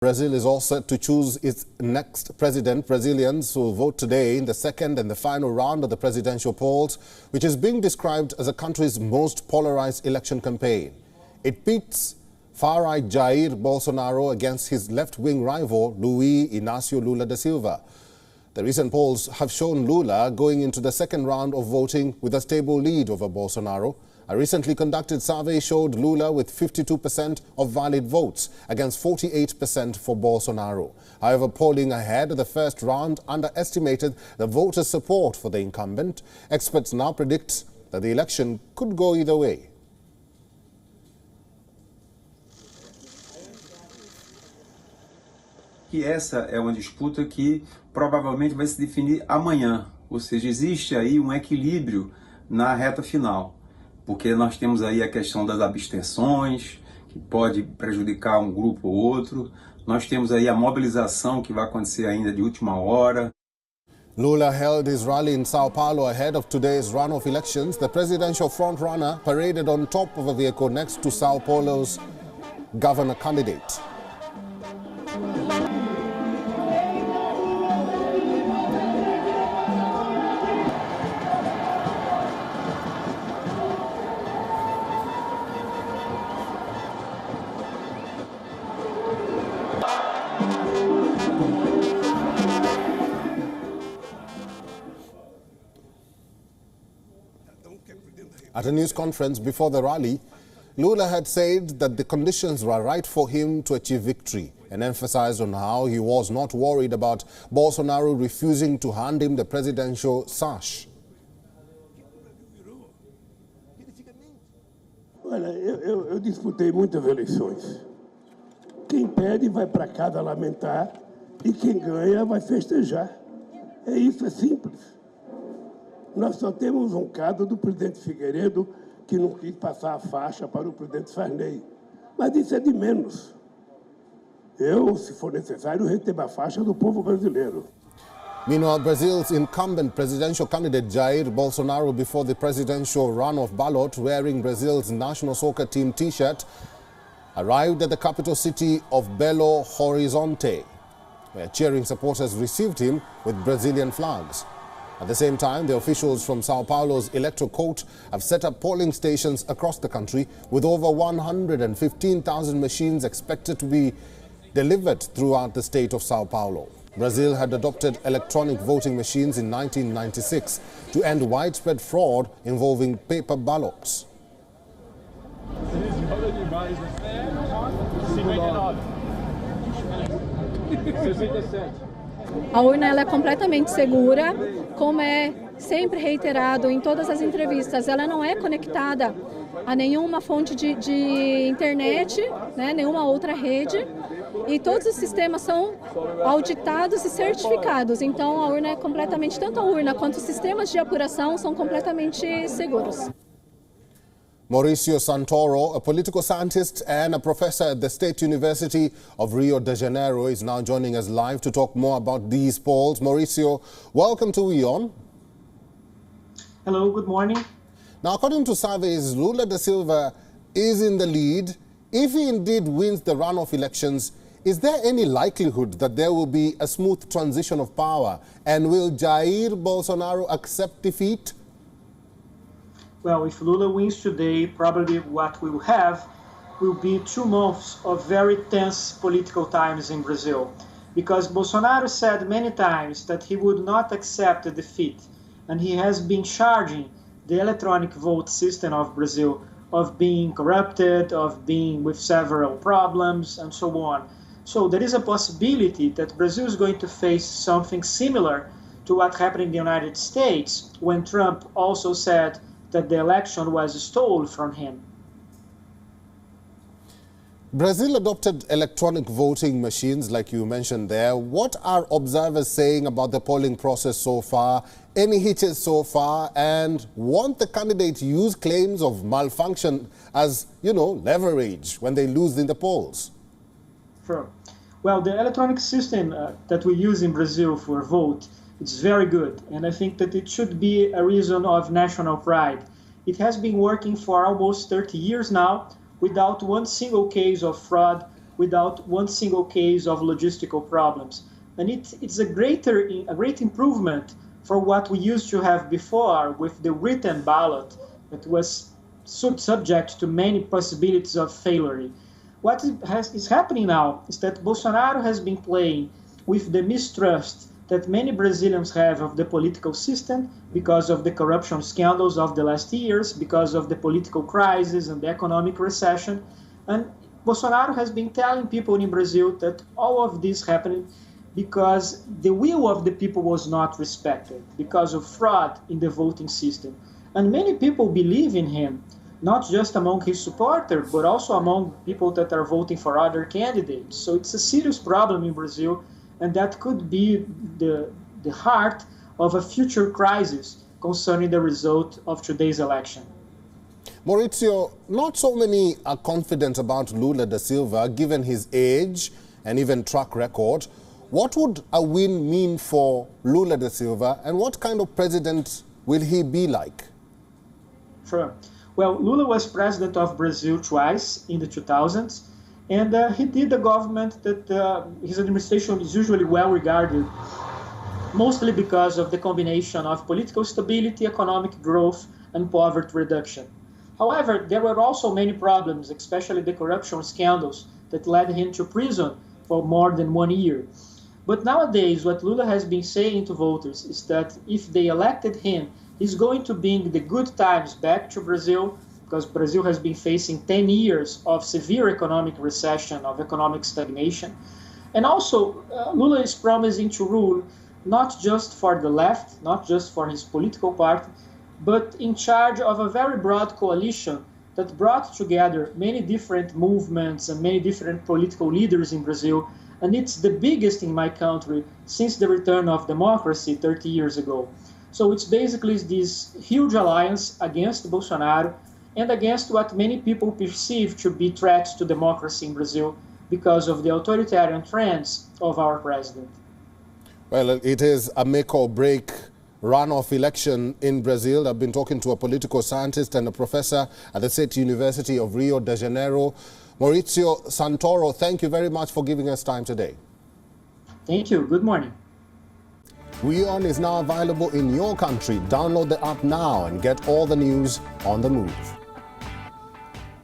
Brazil is all set to choose its next president. Brazilians will vote today in the second and the final round of the presidential polls, which is being described as the country's most polarized election campaign. It pits far-right Jair Bolsonaro against his left-wing rival, Luiz Inácio Lula Da Silva. The recent polls have shown Lula going into the second round of voting with a stable lead over Bolsonaro. A recently conducted survey showed Lula with 52% of valid votes against 48% for Bolsonaro. However, polling ahead of the first round underestimated the voters' support for the incumbent. Experts now predict that the election could go either way. Que essa é uma disputa que provavelmente vai se definir amanhã, ou seja, existe aí um equilíbrio na reta final, porque nós temos aí a questão das abstenções, que pode prejudicar um grupo ou outro, nós temos aí a mobilização que vai acontecer ainda de última hora. Lula held his rally in Sao Paulo ahead of today's runoff elections. The presidential frontrunner paraded on top of a vehicle next to Sao Paulo's governor candidate. At a news conference before the rally, Lula had said that the conditions were right for him to achieve victory and emphasized on how he was not worried about Bolsonaro refusing to hand him the presidential sash. Olha, eu disputei muitas eleições. Quem perde vai para casa lamentar e quem ganha vai festejar. Isso é simples. Nós só temos um caso do presidente Figueiredo que não quis passar a faixa para o presidente Sarney. Mas isso é de menos. Eu, se for necessário, recebo a faixa do povo brasileiro. Meanwhile, Brazil's incumbent presidential candidate Jair Bolsonaro, before the presidential runoff ballot, wearing Brazil's national soccer team T-shirt, arrived at the capital city of Belo Horizonte, where cheering supporters received him with Brazilian flags. At the same time, the officials from Sao Paulo's electoral court have set up polling stations across the country with over 115,000 machines expected to be delivered throughout the state of Sao Paulo. Brazil had adopted electronic voting machines in 1996 to end widespread fraud involving paper ballots. A urna ela é completamente segura, como é sempre reiterado em todas as entrevistas. Ela não é conectada a nenhuma fonte de internet, né, nenhuma outra rede. E todos os sistemas são auditados e certificados. Então a urna é completamente, tanto a urna quanto os sistemas de apuração são completamente seguros. Mauricio Santoro, a political scientist and a professor at the State University of Rio de Janeiro, is now joining us live to talk more about these polls. Mauricio, welcome to WION. Hello, good morning. Now, according to surveys, Lula Da Silva is in the lead. If he indeed wins the runoff elections, is there any likelihood that there will be a smooth transition of power? And will Jair Bolsonaro accept defeat? Well, if Lula wins today, probably what we will have will be 2 months of very tense political times in Brazil. Because Bolsonaro said many times that he would not accept a defeat. And he has been charging the electronic vote system of Brazil of being corrupted, of being with several problems, and so on. So there is a possibility that Brazil is going to face something similar to what happened in the United States when Trump also said that the election was stolen from him. Brazil adopted electronic voting machines, like you mentioned there. What are observers saying about the polling process so far? Any hitches so far? And won't the candidate use claims of malfunction as, leverage when they lose in the polls? Sure. Well, the electronic system that we use in Brazil for vote, it's very good. And I think that it should be a reason of national pride. It has been working for almost 30 years now without one single case of fraud, without one single case of logistical problems. And it's a great improvement for what we used to have before with the written ballot that was subject to many possibilities of failure. What is happening now is that Bolsonaro has been playing with the mistrust that many Brazilians have of the political system because of the corruption scandals of the last years, because of the political crisis and the economic recession. And Bolsonaro has been telling people in Brazil that all of this happened because the will of the people was not respected, because of fraud in the voting system. And many people believe in him, not just among his supporters, but also among people that are voting for other candidates. So it's a serious problem in Brazil, and that could be the heart of a future crisis concerning the result of today's election. Maurizio, not so many are confident about Lula da Silva, given his age and even track record. What would a win mean for Lula da Silva, and what kind of president will he be like? Sure. Well, Lula was president of Brazil twice in the 2000s, and he did a government that his administration is usually well regarded, mostly because of the combination of political stability, economic growth, and poverty reduction. However, there were also many problems, especially the corruption scandals that led him to prison for more than 1 year. But nowadays, what Lula has been saying to voters is that if they elected him, he's going to bring the good times back to Brazil, because Brazil has been facing 10 years of severe economic recession, of economic stagnation. And also, Lula is promising to rule not just for the left, not just for his political party, but in charge of a very broad coalition that brought together many different movements and many different political leaders in Brazil. And it's the biggest in my country since the return of democracy 30 years ago. So it's basically this huge alliance against Bolsonaro and against what many people perceive to be threats to democracy in Brazil because of the authoritarian trends of our president. Well, it is a make or break runoff election in Brazil. I've been talking to a political scientist and a professor at the State University of Rio de Janeiro. Maurizio Santoro, thank you very much for giving us time today. Thank you. Good morning. WION is now available in your country. Download the app now and get all the news on the move.